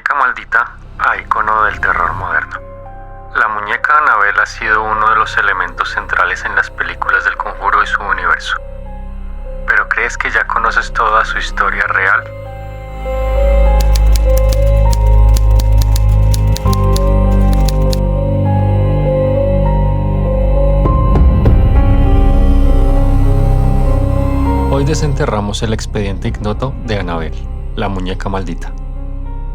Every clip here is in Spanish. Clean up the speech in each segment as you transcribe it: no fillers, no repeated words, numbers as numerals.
muñeca maldita a icono del terror moderno. La muñeca Annabelle ha sido uno de los elementos centrales en las películas del Conjuro y su universo. ¿Pero crees que ya conoces toda su historia real? Hoy desenterramos el expediente ignoto de Annabelle, la muñeca maldita.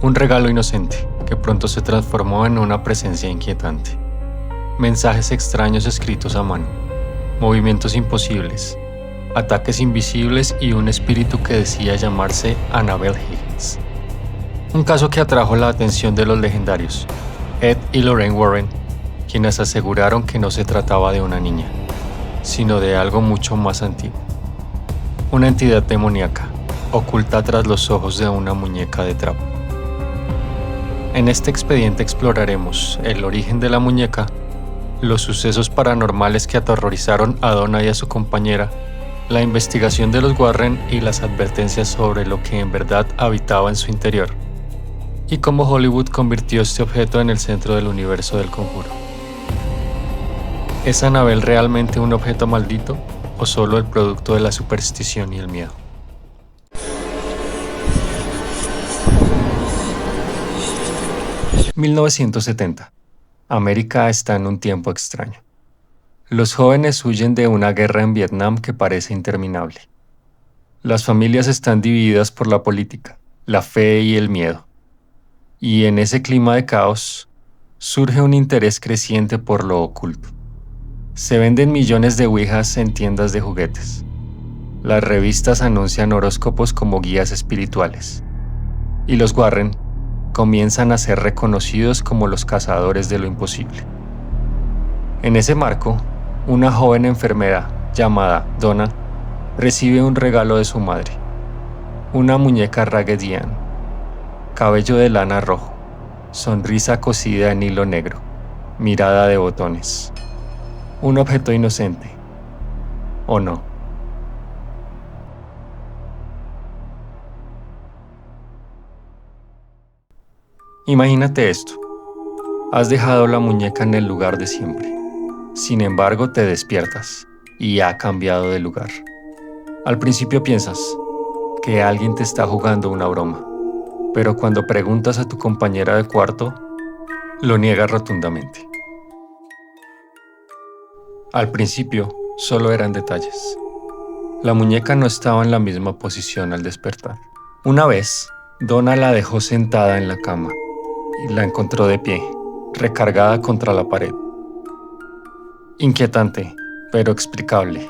Un regalo inocente que pronto se transformó en una presencia inquietante. Mensajes extraños escritos a mano, movimientos imposibles, ataques invisibles y un espíritu que decía llamarse Annabelle Higgins. Un caso que atrajo la atención de los legendarios, Ed y Lorraine Warren, quienes aseguraron que no se trataba de una niña, sino de algo mucho más antiguo. Una entidad demoníaca, oculta tras los ojos de una muñeca de trapo. En este expediente exploraremos el origen de la muñeca, los sucesos paranormales que aterrorizaron a Donna y a su compañera, la investigación de los Warren y las advertencias sobre lo que en verdad habitaba en su interior, y cómo Hollywood convirtió este objeto en el centro del universo del Conjuro. ¿Es Annabelle realmente un objeto maldito o solo el producto de la superstición y el miedo? ...1970. América está en un tiempo extraño. Los jóvenes huyen de una guerra en Vietnam que parece interminable. Las familias están divididas por la política, la fe y el miedo. Y en ese clima de caos, surge un interés creciente por lo oculto. Se venden millones de ouijas en tiendas de juguetes. Las revistas anuncian horóscopos como guías espirituales. Y los Warren comienzan a ser reconocidos como los cazadores de lo imposible. En ese marco, una joven enfermera llamada Donna recibe un regalo de su madre, una muñeca Raggedy Ann, cabello de lana rojo, sonrisa cosida en hilo negro, mirada de botones. Un objeto inocente, ¿o no? Imagínate esto. Has dejado la muñeca en el lugar de siempre. Sin embargo, te despiertas y ha cambiado de lugar. Al principio piensas que alguien te está jugando una broma, pero cuando preguntas a tu compañera de cuarto, lo niega rotundamente. Al principio, solo eran detalles. La muñeca no estaba en la misma posición al despertar. Una vez, Donna la dejó sentada en la cama y la encontró de pie, recargada contra la pared. Inquietante, pero explicable.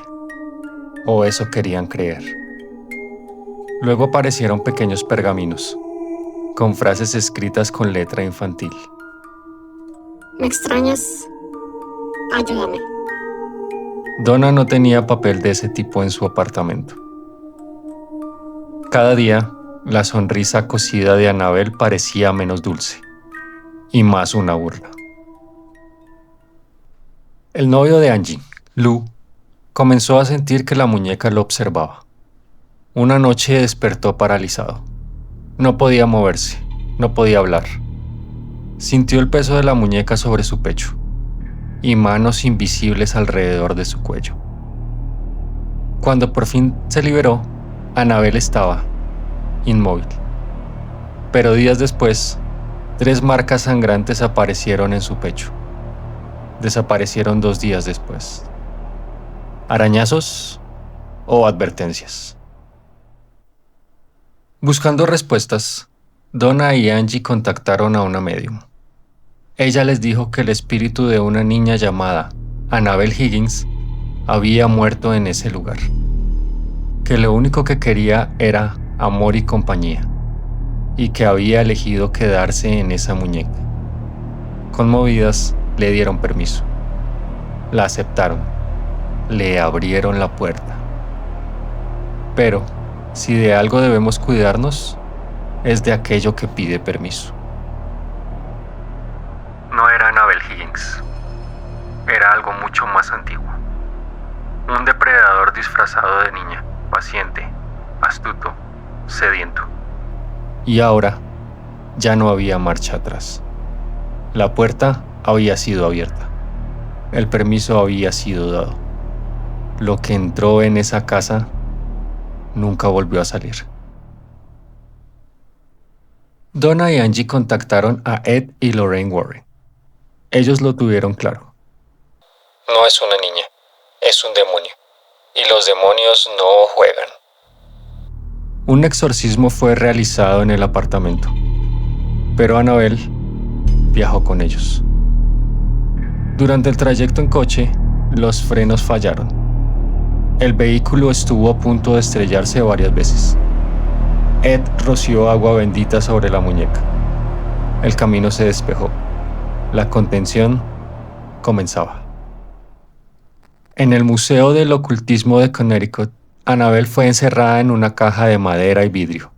O eso querían creer. Luego aparecieron pequeños pergaminos, con frases escritas con letra infantil. ¿Me extrañas? Ayúdame. Donna no tenía papel de ese tipo en su apartamento. Cada día, la sonrisa cosida de Annabelle parecía menos dulce, y más una burla. El novio de Angie, Lou, comenzó a sentir que la muñeca lo observaba. Una noche despertó paralizado. No podía moverse, no podía hablar. Sintió el peso de la muñeca sobre su pecho y manos invisibles alrededor de su cuello. Cuando por fin se liberó, Annabelle estaba inmóvil. Pero días después, 3 marcas sangrantes aparecieron en su pecho. Desaparecieron 2 días después. ¿Arañazos o advertencias? Buscando respuestas, Donna y Angie contactaron a una médium. Ella les dijo que el espíritu de una niña llamada Annabelle Higgins había muerto en ese lugar, que lo único que quería era amor y compañía, y que había elegido quedarse en esa muñeca. Conmovidas, le dieron permiso. La aceptaron. Le abrieron la puerta. Pero, si de algo debemos cuidarnos, es de aquello que pide permiso. No era Annabelle Higgins. Era algo mucho más antiguo. Un depredador disfrazado de niña, paciente, astuto, sediento. Y ahora, ya no había marcha atrás. La puerta había sido abierta. El permiso había sido dado. Lo que entró en esa casa nunca volvió a salir. Donna y Angie contactaron a Ed y Lorraine Warren. Ellos lo tuvieron claro. No es una niña, es un demonio. Y los demonios no juegan. Un exorcismo fue realizado en el apartamento, pero Annabelle viajó con ellos. Durante el trayecto en coche, los frenos fallaron. El vehículo estuvo a punto de estrellarse varias veces. Ed roció agua bendita sobre la muñeca. El camino se despejó. La contención comenzaba. En el Museo del Ocultismo de Connecticut, Annabelle fue encerrada en una caja de madera y vidrio.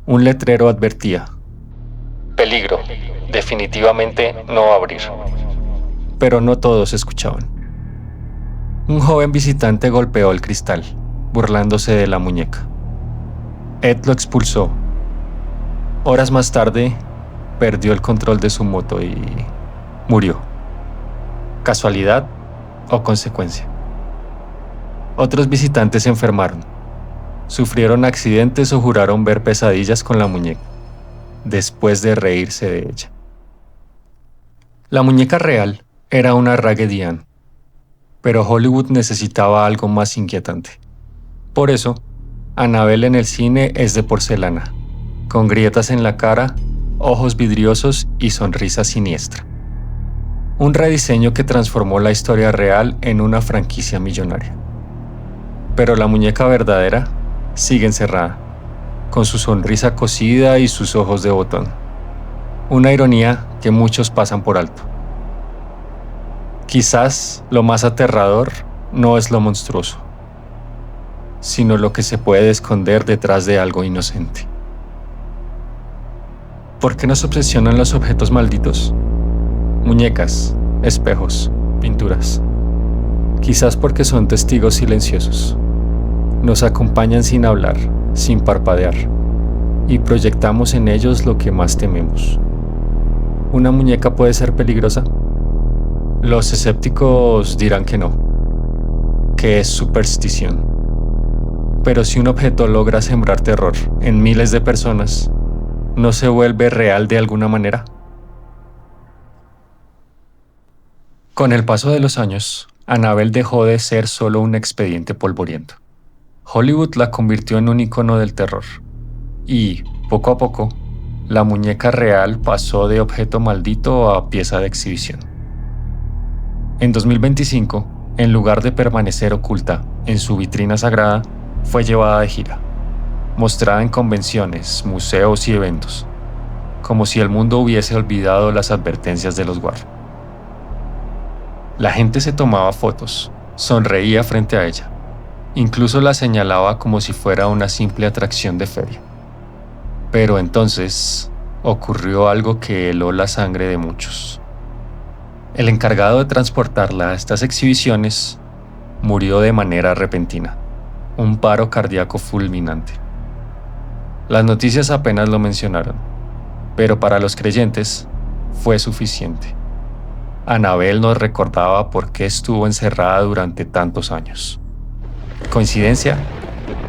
Un letrero advertía: Peligro, definitivamente no abrir. Pero no todos escuchaban. Un joven visitante golpeó el cristal, burlándose de la muñeca. Ed lo expulsó. Horas más tarde, perdió el control de su moto y murió. ¿Casualidad o consecuencia? Otros visitantes se enfermaron, sufrieron accidentes o juraron ver pesadillas con la muñeca, después de reírse de ella. La muñeca real era una Raggedy Ann, pero Hollywood necesitaba algo más inquietante. Por eso, Annabelle en el cine es de porcelana, con grietas en la cara, ojos vidriosos y sonrisa siniestra. Un rediseño que transformó la historia real en una franquicia millonaria. Pero la muñeca verdadera sigue encerrada, con su sonrisa cosida y sus ojos de botón. Una ironía que muchos pasan por alto. Quizás lo más aterrador no es lo monstruoso, sino lo que se puede esconder detrás de algo inocente. ¿Por qué nos obsesionan los objetos malditos? Muñecas, espejos, pinturas. Quizás porque son testigos silenciosos. Nos acompañan sin hablar, sin parpadear, y proyectamos en ellos lo que más tememos. ¿Una muñeca puede ser peligrosa? Los escépticos dirán que no, que es superstición. Pero si un objeto logra sembrar terror en miles de personas, ¿no se vuelve real de alguna manera? Con el paso de los años, Annabelle dejó de ser solo un expediente polvoriento. Hollywood la convirtió en un icono del terror. Y, poco a poco, la muñeca real pasó de objeto maldito a pieza de exhibición. En 2025, en lugar de permanecer oculta en su vitrina sagrada, fue llevada de gira, mostrada en convenciones, museos y eventos, como si el mundo hubiese olvidado las advertencias de los guardias. La gente se tomaba fotos, sonreía frente a ella, incluso la señalaba como si fuera una simple atracción de feria. Pero entonces ocurrió algo que heló la sangre de muchos. El encargado de transportarla a estas exhibiciones murió de manera repentina, un paro cardíaco fulminante. Las noticias apenas lo mencionaron, pero para los creyentes fue suficiente. Annabelle nos recordaba por qué estuvo encerrada durante tantos años. ¿Coincidencia?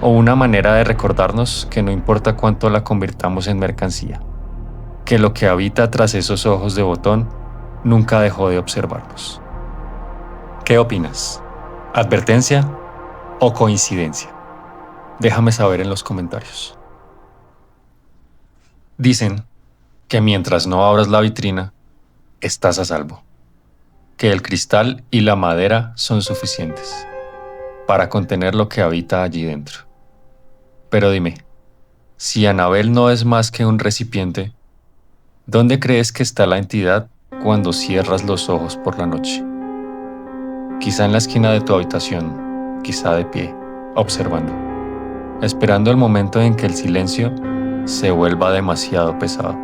¿O una manera de recordarnos que no importa cuánto la convirtamos en mercancía, que lo que habita tras esos ojos de botón nunca dejó de observarnos? ¿Qué opinas? ¿Advertencia o coincidencia? Déjame saber en los comentarios. Dicen que mientras no abras la vitrina, estás a salvo. Que el cristal y la madera son suficientes para contener lo que habita allí dentro. Pero dime, si Annabelle no es más que un recipiente, ¿dónde crees que está la entidad cuando cierras los ojos por la noche? Quizá en la esquina de tu habitación, quizá de pie, observando, esperando el momento en que el silencio se vuelva demasiado pesado.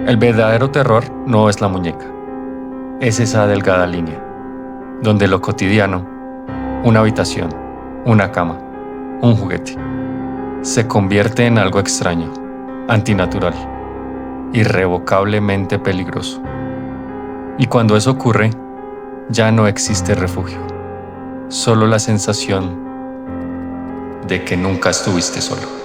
El verdadero terror no es la muñeca, es esa delgada línea, donde lo cotidiano, una habitación, una cama, un juguete, se convierte en algo extraño, antinatural, irrevocablemente peligroso. Y cuando eso ocurre, ya no existe refugio, solo la sensación de que nunca estuviste solo.